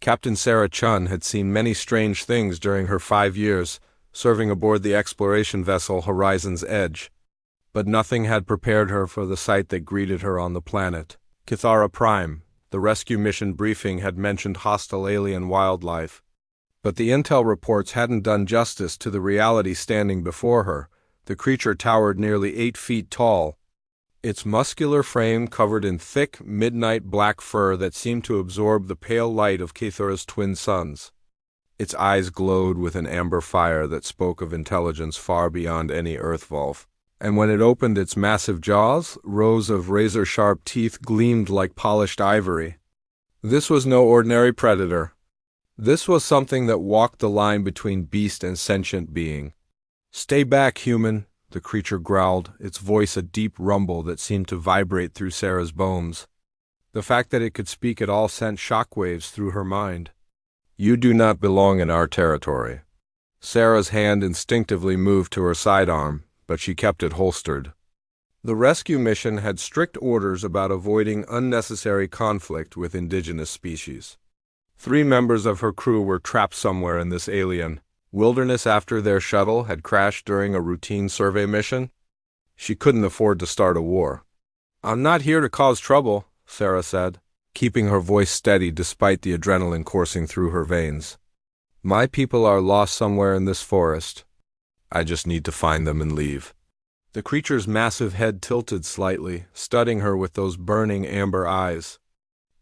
Captain Sarah Chun had seen many strange things during her 5 years, serving aboard the exploration vessel Horizon's Edge. But nothing had prepared her for the sight that greeted her on the planet. Kithara Prime, the rescue mission briefing had mentioned hostile alien wildlife. But the intel reports hadn't done justice to the reality standing before her. The creature towered nearly 8 feet tall, its muscular frame covered in thick, midnight black fur that seemed to absorb the pale light of Kithara's twin suns. Its eyes glowed with an amber fire that spoke of intelligence far beyond any Earthwolf. And when it opened its massive jaws, rows of razor-sharp teeth gleamed like polished ivory. This was no ordinary predator. This was something that walked the line between beast and sentient being. "Stay back, human," the creature growled, its voice a deep rumble that seemed to vibrate through Sarah's bones. The fact that it could speak at all sent shockwaves through her mind. "You do not belong in our territory." Sarah's hand instinctively moved to her sidearm, but she kept it holstered. The rescue mission had strict orders about avoiding unnecessary conflict with indigenous species. 3 members of her crew were trapped somewhere in this alien wilderness after their shuttle had crashed during a routine survey mission. She couldn't afford to start a war. "I'm not here to cause trouble," Sarah said, keeping her voice steady despite the adrenaline coursing through her veins. "My people are lost somewhere in this forest. I just need to find them and leave." The creature's massive head tilted slightly, studying her with those burning amber eyes.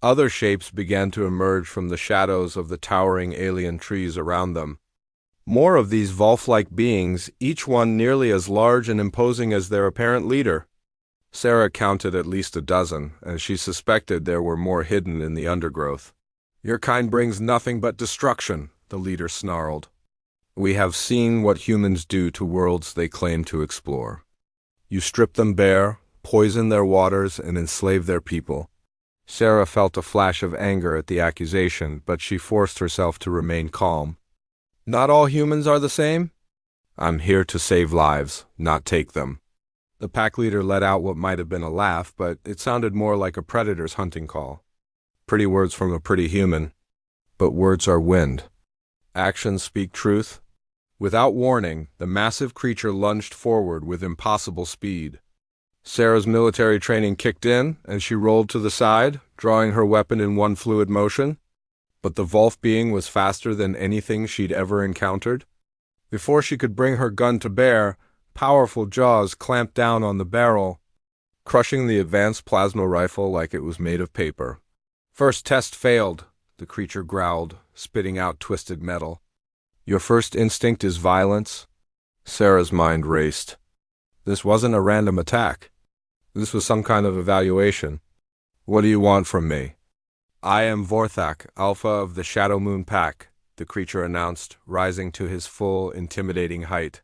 Other shapes began to emerge from the shadows of the towering alien trees around them. More of these Volf-like beings, each one nearly as large and imposing as their apparent leader. Sarah counted at least a dozen, and she suspected there were more hidden in the undergrowth. "Your kind brings nothing but destruction," the leader snarled. "We have seen what humans do to worlds they claim to explore. You strip them bare, poison their waters, and enslave their people." Sarah felt a flash of anger at the accusation, but she forced herself to remain calm. "Not all humans are the same?" "I'm here to save lives, not take them." The pack leader let out what might have been a laugh, but it sounded more like a predator's hunting call. Pretty words from a pretty human. But words are wind. Actions speak truth. Without warning, the massive creature lunged forward with impossible speed. Sarah's military training kicked in, and she rolled to the side, drawing her weapon in one fluid motion. But the Volf being was faster than anything she'd ever encountered. Before she could bring her gun to bear, powerful jaws clamped down on the barrel, crushing the advanced plasma rifle like it was made of paper. "First test failed," the creature growled, spitting out twisted metal. "Your first instinct is violence?" Sarah's mind raced. This wasn't a random attack. This was some kind of evaluation. "What do you want from me?" "I am Vorthak, Alpha of the Shadow Moon Pack," the creature announced, rising to his full, intimidating height.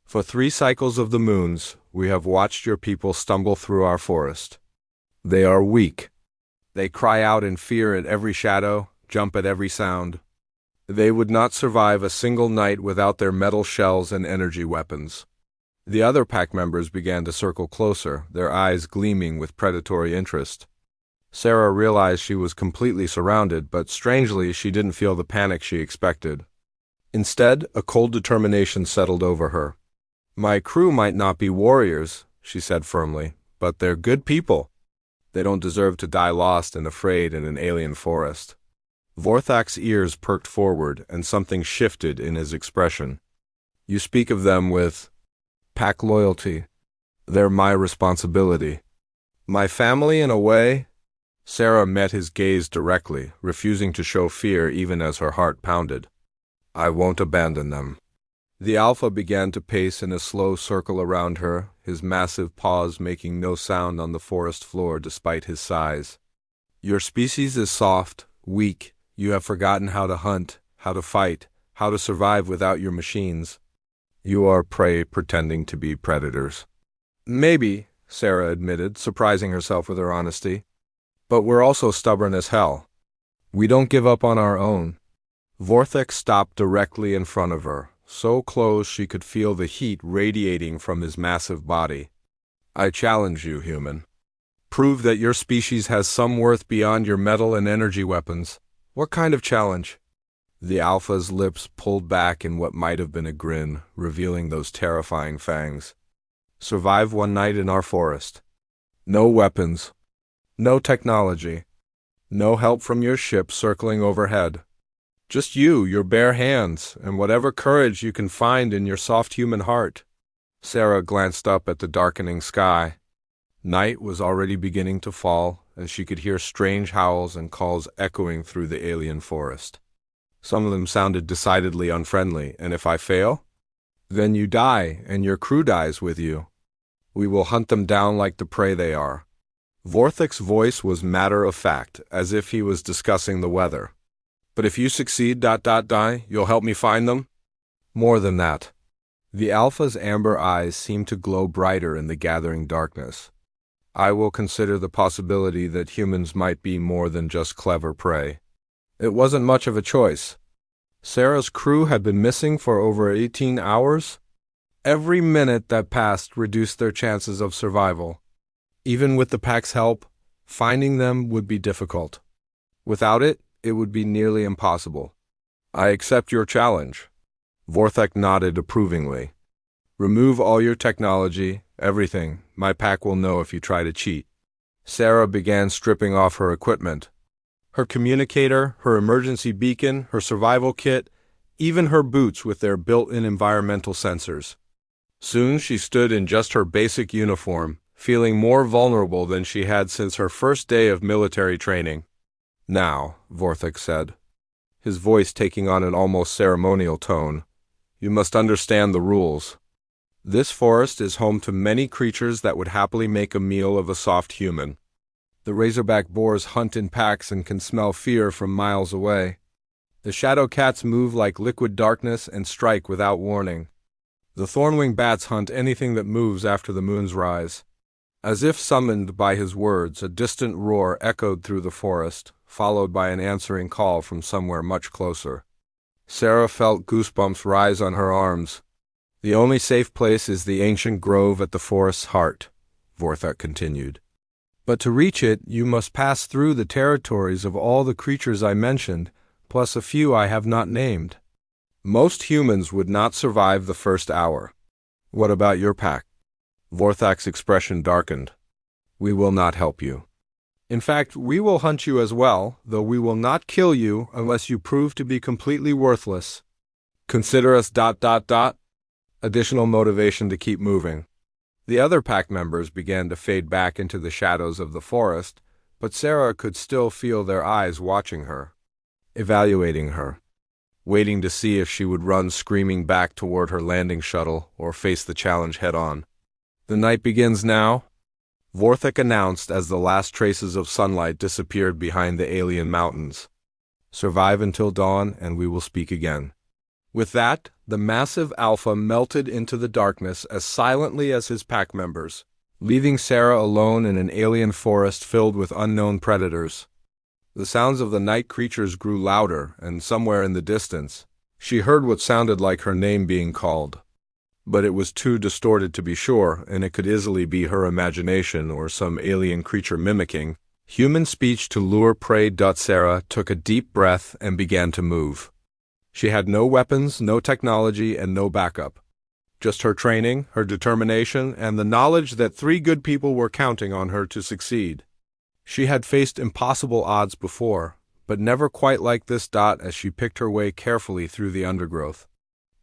"For 3 cycles of the moons, we have watched your people stumble through our forest. They are weak. They cry out in fear at every shadow, jump at every sound. They would not survive a single night without their metal shells and energy weapons." The other pack members began to circle closer, their eyes gleaming with predatory interest. Sarah realized she was completely surrounded, but strangely she didn't feel the panic she expected. Instead, a cold determination settled over her. "My crew might not be warriors," she said firmly, "but they're good people. They don't deserve to die lost and afraid in an alien forest." Vorthak's ears perked forward, and something shifted in his expression. "You speak of them with pack loyalty. They're my responsibility. My family, in a way?" Sarah met his gaze directly, refusing to show fear even as her heart pounded. "I won't abandon them." The Alpha began to pace in a slow circle around her, his massive paws making no sound on the forest floor despite his size. "Your species is soft, weak. You have forgotten how to hunt, how to fight, how to survive without your machines. You are prey pretending to be predators." "Maybe," Sarah admitted, surprising herself with her honesty. "But we're also stubborn as hell. We don't give up on our own." Vorthak stopped directly in front of her, so close she could feel the heat radiating from his massive body. "I challenge you, human. Prove that your species has some worth beyond your metal and energy weapons. What kind of challenge? The Alpha's lips pulled back in what might have been a grin, revealing those terrifying fangs. Survive one night in our forest. No weapons. No technology. No help from your ship circling overhead. Just you, your bare hands, and whatever courage you can find in your soft human heart. Sarah glanced up at the darkening sky. Night was already beginning to fall, as she could hear strange howls and calls echoing through the alien forest. Some of them sounded decidedly unfriendly, and if I fail? Then you die, and your crew dies with you. We will hunt them down like the prey they are. Vorthic's voice was matter-of-fact, as if he was discussing the weather. But if you succeed, you'll help me find them? More than that. The Alpha's amber eyes seemed to glow brighter in the gathering darkness. I will consider the possibility that humans might be more than just clever prey. It wasn't much of a choice. Sarah's crew had been missing for over 18 hours. Every minute that passed reduced their chances of survival. Even with the pack's help, finding them would be difficult. Without it, it would be nearly impossible. I accept your challenge. Vorthek nodded approvingly. Remove all your technology, everything. My pack will know if you try to cheat. Sarah began stripping off her equipment. Her communicator, her emergency beacon, her survival kit, even her boots with their built-in environmental sensors. Soon she stood in just her basic uniform, feeling more vulnerable than she had since her first day of military training. Now, Vorthik said, his voice taking on an almost ceremonial tone, you must understand the rules. This forest is home to many creatures that would happily make a meal of a soft human. The razorback boars hunt in packs and can smell fear from miles away. The shadow cats move like liquid darkness and strike without warning. The thornwing bats hunt anything that moves after the moon's rise. As if summoned by his words, a distant roar echoed through the forest, followed by an answering call from somewhere much closer. Sarah felt goosebumps rise on her arms. The only safe place is the ancient grove at the forest's heart, Vorthek continued. But to reach it, you must pass through the territories of all the creatures I mentioned, plus a few I have not named. Most humans would not survive the first hour. What about your pack? Vorthak's expression darkened. We will not help you. In fact, we will hunt you as well, though we will not kill you unless you prove to be completely worthless. Consider us ... Additional motivation to keep moving. The other pack members began to fade back into the shadows of the forest, but Sarah could still feel their eyes watching her, evaluating her, waiting to see if she would run screaming back toward her landing shuttle or face the challenge head-on. The night begins now, Vorthik announced as the last traces of sunlight disappeared behind the alien mountains. Survive until dawn and we will speak again. With that, the massive Alpha melted into the darkness as silently as his pack members, leaving Sarah alone in an alien forest filled with unknown predators. The sounds of the night creatures grew louder, and somewhere in the distance, she heard what sounded like her name being called. But it was too distorted to be sure, and it could easily be her imagination or some alien creature mimicking human speech to lure prey. Sarah took a deep breath and began to move. She had no weapons, no technology, and no backup. Just her training, her determination, and the knowledge that 3 good people were counting on her to succeed. She had faced impossible odds before, but never quite like this. As she picked her way carefully through the undergrowth,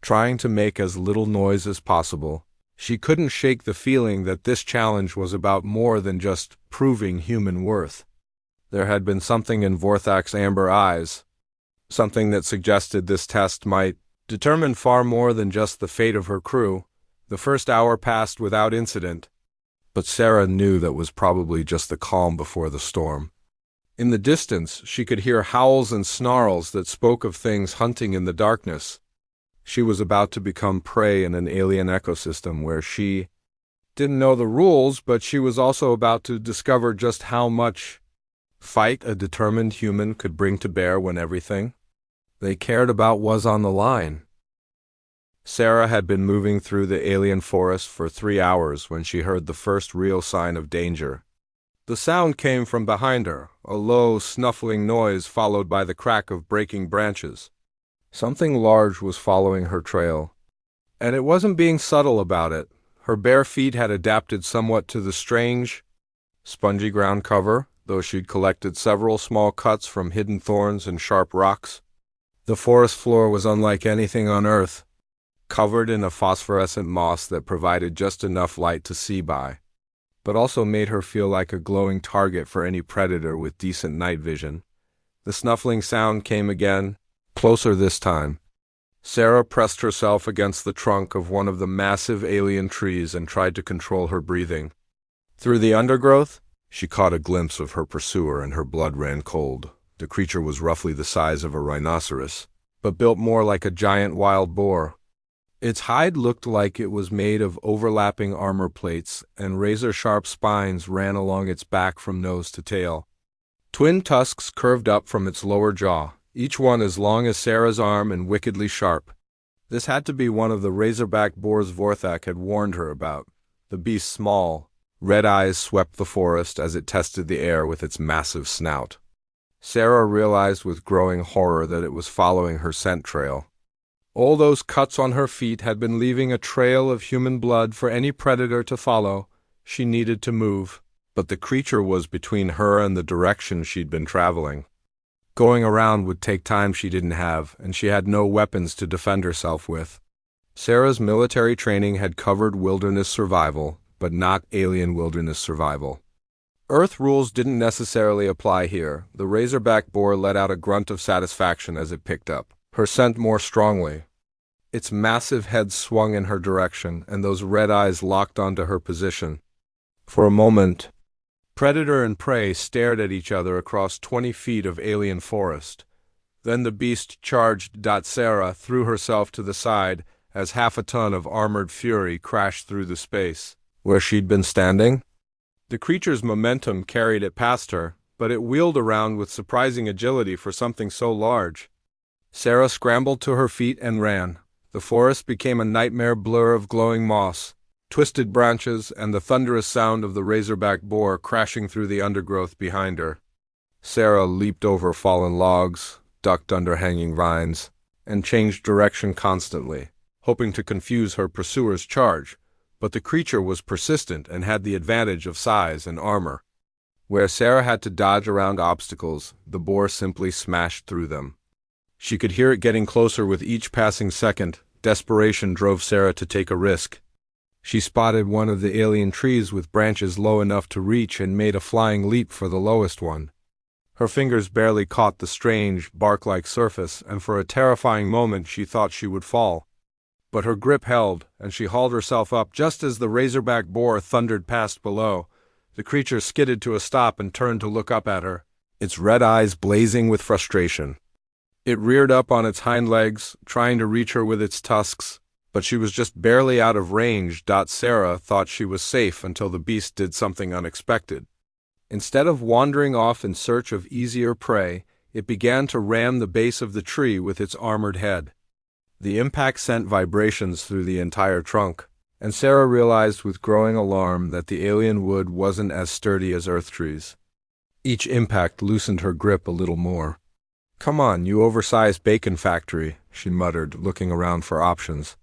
trying to make as little noise as possible, she couldn't shake the feeling that this challenge was about more than just proving human worth. There had been something in Vorthak's amber eyes, something that suggested this test might determine far more than just the fate of her crew. The first hour passed without incident, but Sarah knew that was probably just the calm before the storm. In the distance, she could hear howls and snarls that spoke of things hunting in the darkness. She was about to become prey in an alien ecosystem where she didn't know the rules, but she was also about to discover just how much fight a determined human could bring to bear when everything they cared about was on the line. Sarah had been moving through the alien forest for 3 hours when she heard the first real sign of danger. The sound came from behind her, a low, snuffling noise followed by the crack of breaking branches. Something large was following her trail, and it wasn't being subtle about it. Her bare feet had adapted somewhat to the strange, spongy ground cover, though she'd collected several small cuts from hidden thorns and sharp rocks. The forest floor was unlike anything on Earth, covered in a phosphorescent moss that provided just enough light to see by, but also made her feel like a glowing target for any predator with decent night vision. The snuffling sound came again, closer this time. Sarah pressed herself against the trunk of one of the massive alien trees and tried to control her breathing. Through the undergrowth, she caught a glimpse of her pursuer and her blood ran cold. The creature was roughly the size of a rhinoceros, but built more like a giant wild boar. Its hide looked like it was made of overlapping armor plates, and razor-sharp spines ran along its back from nose to tail. Twin tusks curved up from its lower jaw, each one as long as Sarah's arm and wickedly sharp. This had to be one of the razorback boars Vorthak had warned her about. The beast's small, red eyes swept the forest as it tested the air with its massive snout. Sarah realized with growing horror that it was following her scent trail. All those cuts on her feet had been leaving a trail of human blood for any predator to follow. She needed to move, but the creature was between her and the direction she'd been traveling. Going around would take time she didn't have, and she had no weapons to defend herself with. Sarah's military training had covered wilderness survival, but not alien wilderness survival. Earth rules didn't necessarily apply here. The razorback boar let out a grunt of satisfaction as it picked up her scent more strongly. Its massive head swung in her direction, and those red eyes locked onto her position. For a moment, predator and prey stared at each other across 20 feet of alien forest. Then the beast charged. Sarah threw herself to the side as half a ton of armored fury crashed through the space where she'd been standing. The creature's momentum carried it past her, but it wheeled around with surprising agility for something so large. Sarah scrambled to her feet and ran. The forest became a nightmare blur of glowing moss, twisted branches, and the thunderous sound of the razorback boar crashing through the undergrowth behind her. Sarah leaped over fallen logs, ducked under hanging vines, and changed direction constantly, hoping to confuse her pursuer's charge, but the creature was persistent and had the advantage of size and armor. Where Sarah had to dodge around obstacles, the boar simply smashed through them. She could hear it getting closer with each passing second. Desperation drove Sarah to take a risk. She spotted one of the alien trees with branches low enough to reach and made a flying leap for the lowest one. Her fingers barely caught the strange, bark-like surface, and for a terrifying moment she thought she would fall. But her grip held, and she hauled herself up just as the razorback boar thundered past below. The creature skidded to a stop and turned to look up at her, its red eyes blazing with frustration. It reared up on its hind legs, trying to reach her with its tusks, but she was just barely out of range. Sarah thought she was safe until the beast did something unexpected. Instead of wandering off in search of easier prey, it began to ram the base of the tree with its armored head. The impact sent vibrations through the entire trunk, and Sarah realized with growing alarm that the alien wood wasn't as sturdy as Earth trees. Each impact loosened her grip a little more. "Come on, you oversized bacon factory," she muttered, looking around for options.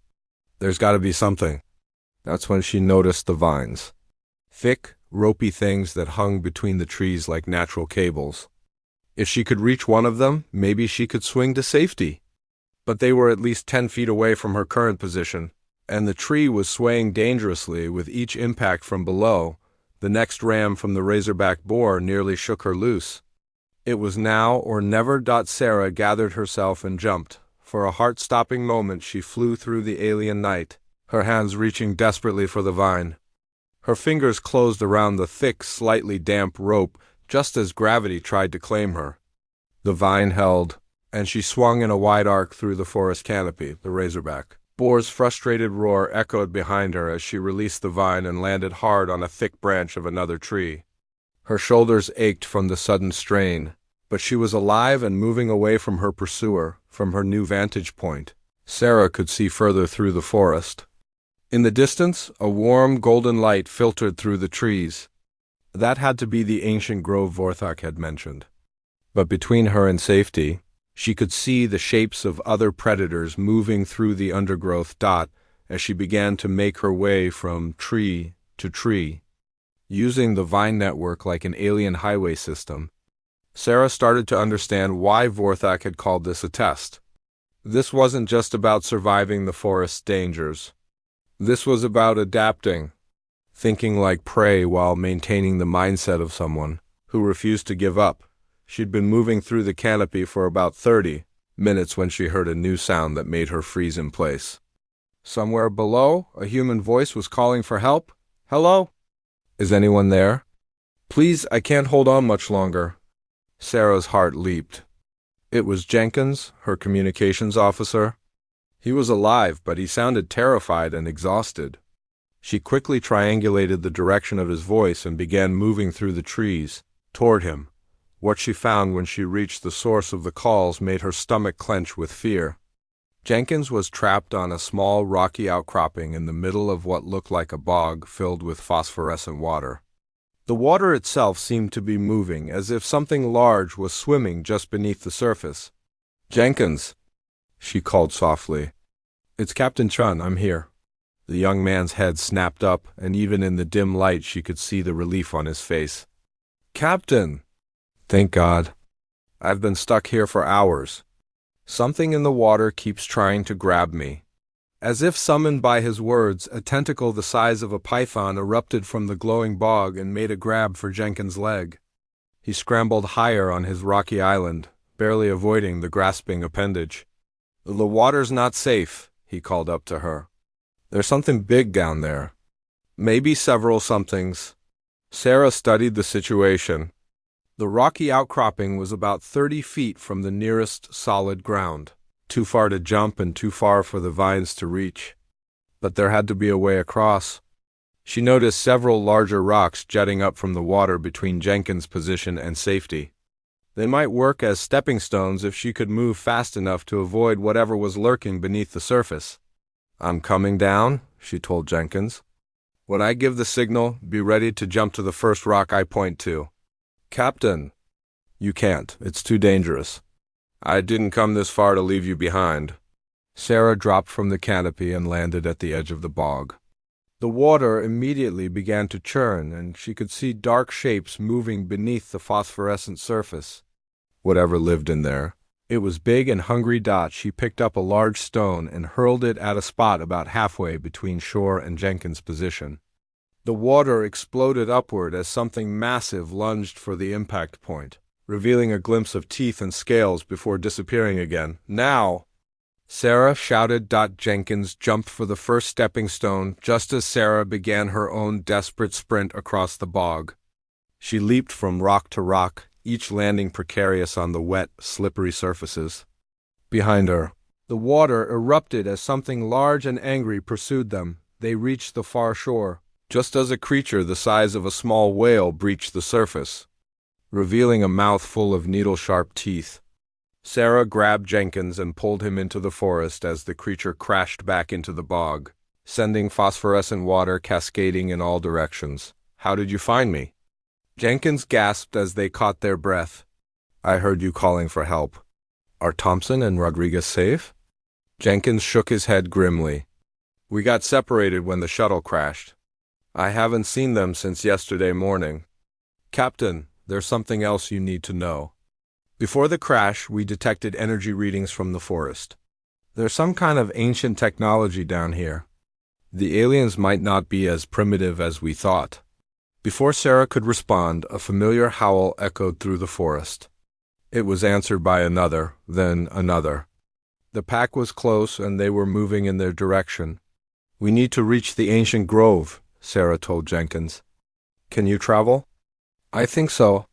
"There's got to be something." That's when she noticed the vines. Thick, ropey things that hung between the trees like natural cables. If she could reach one of them, maybe she could swing to safety. But they were at least 10 feet away from her current position, and the tree was swaying dangerously with each impact from below. The next ram from the razorback boar nearly shook her loose. It was now or never. Sarah gathered herself and jumped. For a heart-stopping moment she flew through the alien night, her hands reaching desperately for the vine. Her fingers closed around the thick, slightly damp rope just as gravity tried to claim her. The vine held, and she swung in a wide arc through the forest canopy. The razorback boar's frustrated roar echoed behind her as she released the vine and landed hard on a thick branch of another tree. Her shoulders ached from the sudden strain, but she was alive and moving away from her pursuer. From her new vantage point, Sarah could see further through the forest. In the distance, a warm golden light filtered through the trees. That had to be the ancient grove Vorthok had mentioned. But between her and safety, she could see the shapes of other predators moving through the undergrowth as she began to make her way from tree to tree. Using the vine network like an alien highway system, Sarah started to understand why Vorthok had called this a test. This wasn't just about surviving the forest's dangers. This was about adapting, thinking like prey while maintaining the mindset of someone who refused to give up. She'd been moving through the canopy for about 30 minutes when she heard a new sound that made her freeze in place. Somewhere below, a human voice was calling for help. "Hello? Is anyone there? Please, I can't hold on much longer." Sarah's heart leaped. It was Jenkins, her communications officer. He was alive, but he sounded terrified and exhausted. She quickly triangulated the direction of his voice and began moving through the trees toward him. What she found when she reached the source of the calls made her stomach clench with fear. Jenkins was trapped on a small rocky outcropping in the middle of what looked like a bog filled with phosphorescent water. The water itself seemed to be moving, as if something large was swimming just beneath the surface. "Jenkins," she called softly. "It's Captain Chun, I'm here." The young man's head snapped up, and even in the dim light she could see the relief on his face. "Captain!" "Thank God. I've been stuck here for hours. Something in the water keeps trying to grab me." As if summoned by his words, a tentacle the size of a python erupted from the glowing bog and made a grab for Jenkins' leg. He scrambled higher on his rocky island, barely avoiding the grasping appendage. "The water's not safe," he called up to her. "There's something big down there. Maybe several somethings." Sarah studied the situation. The rocky outcropping was about 30 feet from the nearest solid ground, too far to jump and too far for the vines to reach. But there had to be a way across. She noticed several larger rocks jutting up from the water between Jenkins' position and safety. They might work as stepping stones if she could move fast enough to avoid whatever was lurking beneath the surface. "I'm coming down," she told Jenkins. "When I give the signal, be ready to jump to the first rock I point to." "Captain." "You can't. It's too dangerous. I didn't come this far to leave you behind." Sarah dropped from the canopy and landed at the edge of the bog. The water immediately began to churn, and she could see dark shapes moving beneath the phosphorescent surface. Whatever lived in there. It was big and hungry. She picked up a large stone and hurled it at a spot about halfway between shore and Jenkins' position. The water exploded upward as something massive lunged for the impact point, revealing a glimpse of teeth and scales before disappearing again. "Now!" Sarah shouted. Jenkins jumped for the first stepping stone just as Sarah began her own desperate sprint across the bog. She leaped from rock to rock, each landing precarious on the wet, slippery surfaces. Behind her, the water erupted as something large and angry pursued them. They reached the far shore, just as a creature the size of a small whale breached the surface, revealing a mouth full of needle-sharp teeth. Sarah grabbed Jenkins and pulled him into the forest as the creature crashed back into the bog, sending phosphorescent water cascading in all directions. "How did you find me?" Jenkins gasped as they caught their breath. "I heard you calling for help. Are Thompson and Rodriguez safe?" Jenkins shook his head grimly. "We got separated when the shuttle crashed. I haven't seen them since yesterday morning." "Captain, there's something else you need to know. Before the crash, we detected energy readings from the forest. There's some kind of ancient technology down here. The aliens might not be as primitive as we thought." Before Sarah could respond, a familiar howl echoed through the forest. It was answered by another, then another. The pack was close, and they were moving in their direction. "We need to reach the ancient grove," Sarah told Jenkins. "Can you travel?" "I think so.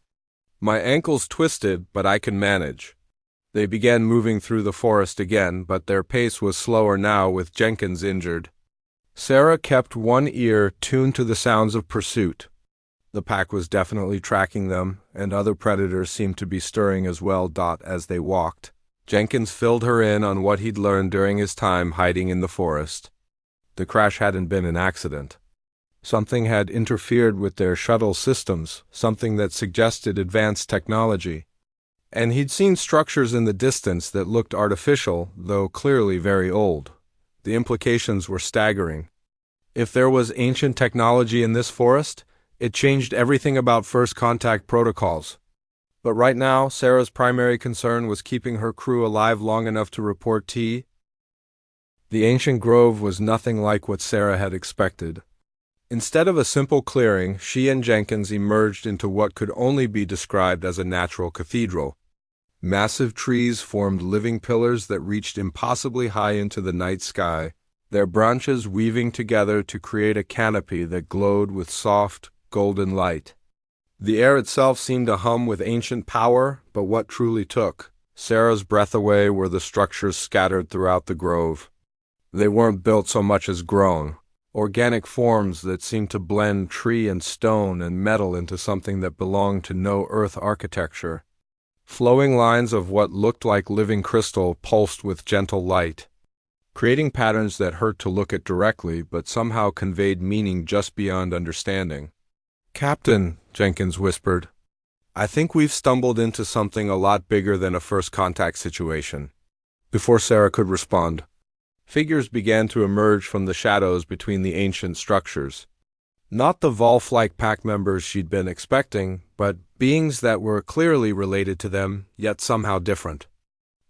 My ankle's twisted, but I can manage." They began moving through the forest again, but their pace was slower now with Jenkins injured. Sarah kept one ear tuned to the sounds of pursuit. The pack was definitely tracking them, and other predators seemed to be stirring as well. As they walked, Jenkins filled her in on what he'd learned during his time hiding in the forest. The crash hadn't been an accident. Something had interfered with their shuttle systems, something that suggested advanced technology. And he'd seen structures in the distance that looked artificial, though clearly very old. The implications were staggering. If there was ancient technology in this forest, it changed everything about first contact protocols. But right now, Sarah's primary concern was keeping her crew alive long enough to report tea. The ancient grove was nothing like what Sarah had expected. Instead of a simple clearing, she and Jenkins emerged into what could only be described as a natural cathedral. Massive trees formed living pillars that reached impossibly high into the night sky, their branches weaving together to create a canopy that glowed with soft, golden light. The air itself seemed to hum with ancient power, but what truly took Sarah's breath away were the structures scattered throughout the grove. They weren't built so much as grown, organic forms that seemed to blend tree and stone and metal into something that belonged to no earth architecture. Flowing lines of what looked like living crystal pulsed with gentle light, creating patterns that hurt to look at directly but somehow conveyed meaning just beyond understanding. "Captain," Jenkins whispered, "I think we've stumbled into something a lot bigger than a first contact situation." Before Sarah could respond, figures began to emerge from the shadows between the ancient structures. Not the Volf-like pack members she'd been expecting, but beings that were clearly related to them, yet somehow different.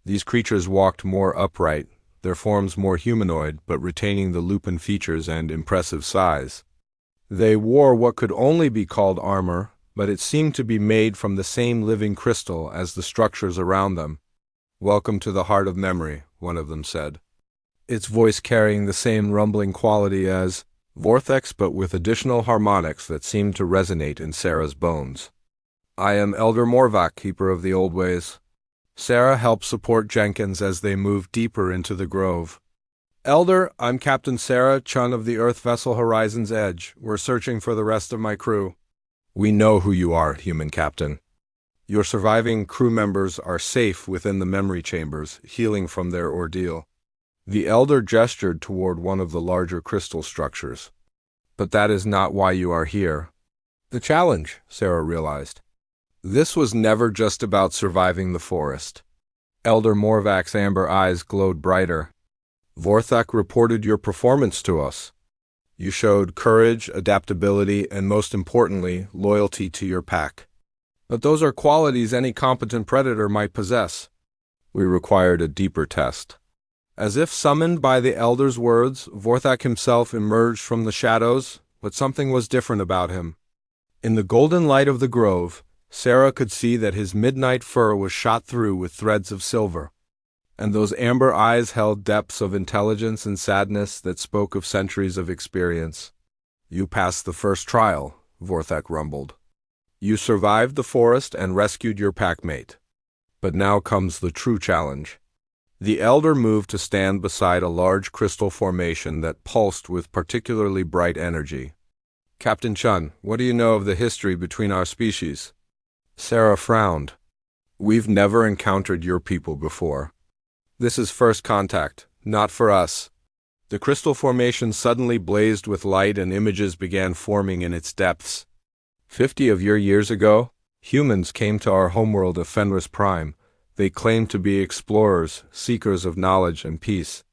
These creatures walked more upright, their forms more humanoid, but retaining the lupin features and impressive size. They wore what could only be called armor, but it seemed to be made from the same living crystal as the structures around them. "Welcome to the heart of memory," one of them said, its voice carrying the same rumbling quality as Vortex, but with additional harmonics that seemed to resonate in Sarah's bones. "I am Elder Morvac, Keeper of the Old Ways." Sarah helped support Jenkins as they moved deeper into the grove. "Elder, I'm Captain Sarah, Chun of the Earth vessel Horizon's Edge. We're searching for the rest of my crew." "We know who you are, human captain. Your surviving crew members are safe within the memory chambers, healing from their ordeal." The elder gestured toward one of the larger crystal structures. "But that is not why you are here." The challenge, Sarah realized. This was never just about surviving the forest. Elder Morvac's amber eyes glowed brighter. "Vorthak reported your performance to us. You showed courage, adaptability, and most importantly, loyalty to your pack. But those are qualities any competent predator might possess. We required a deeper test." As if summoned by the elder's words, Vorthak himself emerged from the shadows, but something was different about him. In the golden light of the grove, Sarah could see that his midnight fur was shot through with threads of silver, and those amber eyes held depths of intelligence and sadness that spoke of centuries of experience. "You passed the first trial," Vorthak rumbled. "You survived the forest and rescued your packmate. But now comes the true challenge." The elder moved to stand beside a large crystal formation that pulsed with particularly bright energy. "Captain Chun, what do you know of the history between our species?" Sarah frowned. "We've never encountered your people before. This is first contact, not for us." The crystal formation suddenly blazed with light and images began forming in its depths. 50 of your years ago, humans came to our homeworld of Fenris Prime. They claimed to be explorers, seekers of knowledge and peace.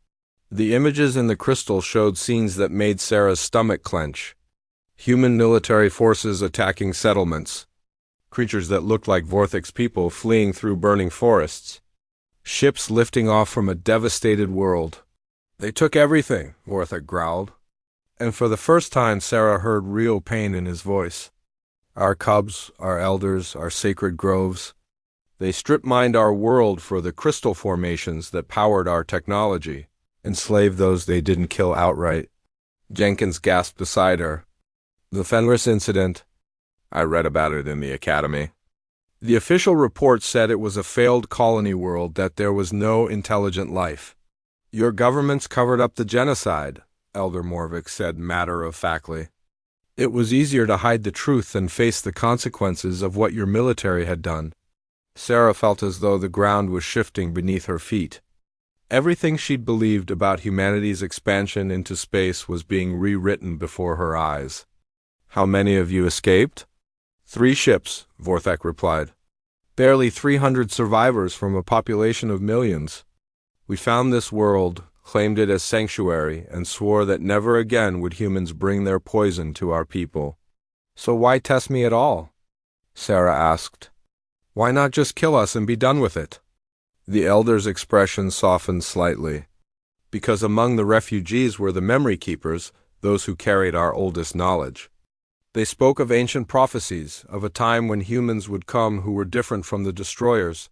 The images in the crystal showed scenes that made Sarah's stomach clench. Human military forces attacking settlements. Creatures that looked like Vorthak's people fleeing through burning forests. Ships lifting off from a devastated world. "They took everything," Vorthak growled. And for the first time Sarah heard real pain in his voice. "Our cubs, our elders, our sacred groves. They strip-mined our world for the crystal formations that powered our technology, enslaved those they didn't kill outright." Jenkins gasped beside her. "The Fenris incident? I read about it in the academy. The official report said it was a failed colony world, that there was no intelligent life." "Your governments covered up the genocide," Elder Morvick said matter-of-factly. "It was easier to hide the truth than face the consequences of what your military had done." Sarah felt as though the ground was shifting beneath her feet. Everything she'd believed about humanity's expansion into space was being rewritten before her eyes. How many of you escaped? 3 ships, Vorthak replied. Barely 300 survivors from a population of millions. We found this world, claimed it as sanctuary, and swore that never again would humans bring their poison to our people. So why test me at all? Sarah asked. Why not just kill us and be done with it? The elder's expression softened slightly. Because among the refugees were the memory keepers, those who carried our oldest knowledge. They spoke of ancient prophecies, of a time when humans would come who were different from the destroyers,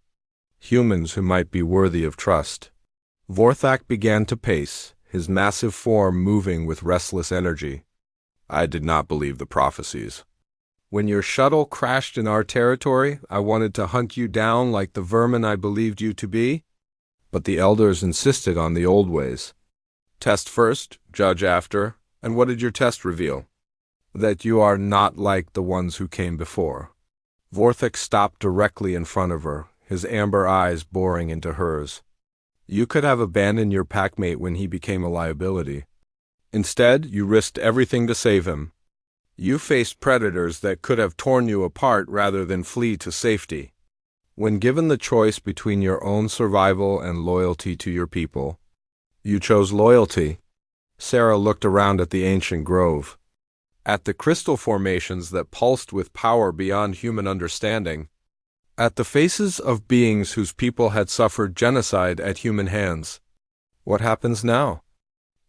humans who might be worthy of trust. Vorthak began to pace, his massive form moving with restless energy. I did not believe the prophecies. When your shuttle crashed in our territory, I wanted to hunt you down like the vermin I believed you to be. But the elders insisted on the old ways. Test first, judge after, and what did your test reveal? That you are not like the ones who came before. Vorthak stopped directly in front of her, his amber eyes boring into hers. You could have abandoned your packmate when he became a liability. Instead, you risked everything to save him. You faced predators that could have torn you apart rather than flee to safety. When given the choice between your own survival and loyalty to your people, you chose loyalty. Sarah looked around at the ancient grove, at the crystal formations that pulsed with power beyond human understanding, at the faces of beings whose people had suffered genocide at human hands. What happens now?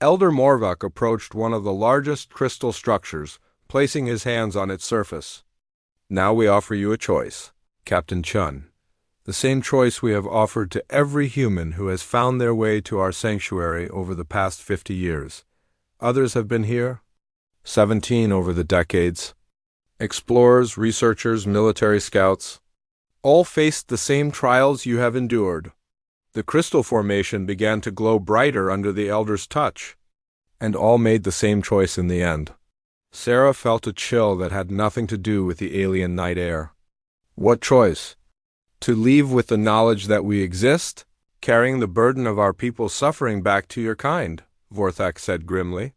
Elder Morvak approached one of the largest crystal structures, placing his hands on its surface. Now we offer you a choice, Captain Chun. The same choice we have offered to every human who has found their way to our sanctuary over the past 50 years. Others have been here. 17 over the decades. Explorers, researchers, military scouts. All faced the same trials you have endured. The crystal formation began to glow brighter under the elder's touch, and all made the same choice in the end. Sarah felt a chill that had nothing to do with the alien night air. What choice? To leave with the knowledge that we exist, carrying the burden of our people's suffering back to your kind, Vorthak said grimly.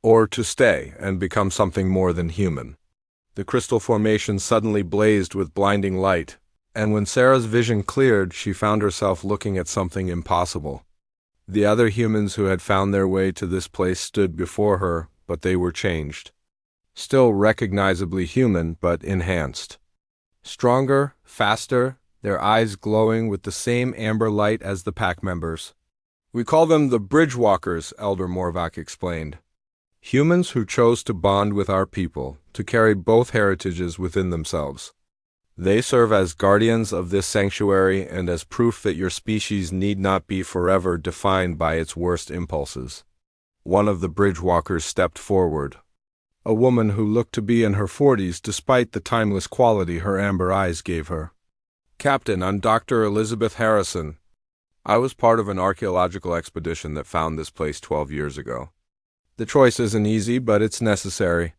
Or to stay and become something more than human. The crystal formation suddenly blazed with blinding light, and when Sarah's vision cleared, she found herself looking at something impossible. The other humans who had found their way to this place stood before her, but they were changed. Still recognizably human, but enhanced. Stronger, faster, their eyes glowing with the same amber light as the pack members. We call them the Bridge Walkers, Elder Morvak explained. Humans who chose to bond with our people, to carry both heritages within themselves. They serve as guardians of this sanctuary and as proof that your species need not be forever defined by its worst impulses. One of the bridge walkers stepped forward. A woman who looked to be in her 40s despite the timeless quality her amber eyes gave her. Captain, I'm Dr. Elizabeth Harrison. I was part of an archaeological expedition that found this place 12 years ago. The choice isn't easy, but it's necessary.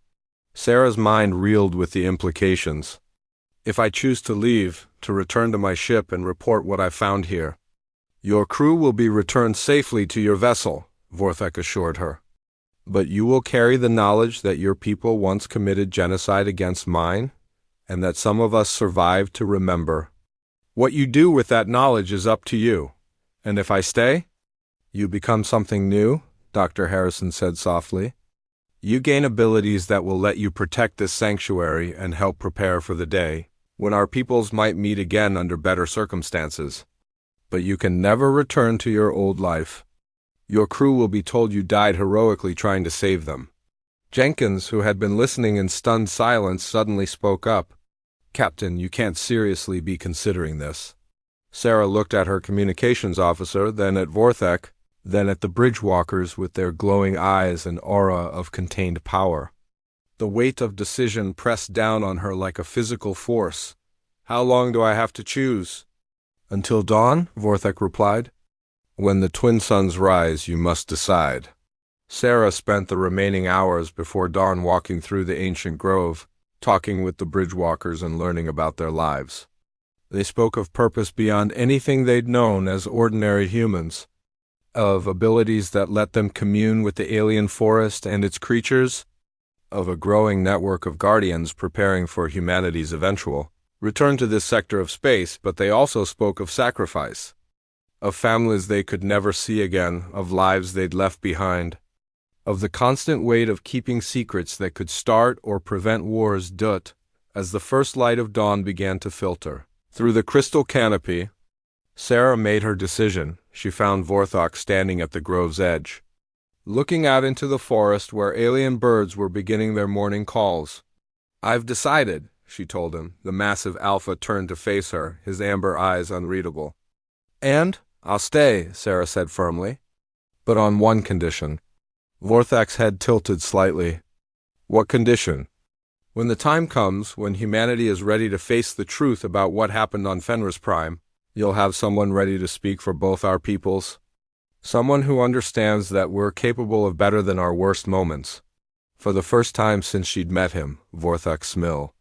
Sarah's mind reeled with the implications. If I choose to leave, to return to my ship and report what I found here, your crew will be returned safely to your vessel, Vorthak assured her. But you will carry the knowledge that your people once committed genocide against mine, and that some of us survived to remember. What you do with that knowledge is up to you. And if I stay, you become something new, Dr. Harrison said softly. You gain abilities that will let you protect this sanctuary and help prepare for the day when our peoples might meet again under better circumstances. But you can never return to your old life. Your crew will be told you died heroically trying to save them. Jenkins, who had been listening in stunned silence, suddenly spoke up. Captain, you can't seriously be considering this. Sarah looked at her communications officer, then at Vorthak, then at the bridge walkers with their glowing eyes and aura of contained power. The weight of decision pressed down on her like a physical force. How long do I have to choose? Until dawn, Vorthak replied. When the twin suns rise, you must decide. Sarah spent the remaining hours before dawn walking through the ancient grove, talking with the bridge walkers and learning about their lives. They spoke of purpose beyond anything they'd known as ordinary humans, of abilities that let them commune with the alien forest and its creatures, of a growing network of guardians preparing for humanity's eventual return to this sector of space, but they also spoke of sacrifice, of families they could never see again, of lives they'd left behind, of the constant weight of keeping secrets that could start or prevent wars. As the first light of dawn began to filter through the crystal canopy, Sarah made her decision. She found Vorthok standing at the grove's edge, looking out into the forest where alien birds were beginning their morning calls. "I've decided," she told him. The massive alpha turned to face her, his amber eyes unreadable. "And I'll stay," Sarah said firmly. "But on one condition." Vorthok's head tilted slightly. "What condition?" "When the time comes, when humanity is ready to face the truth about what happened on Fenris Prime, you'll have someone ready to speak for both our peoples. Someone who understands that we're capable of better than our worst moments." For the first time since she'd met him, Vorthok smiled.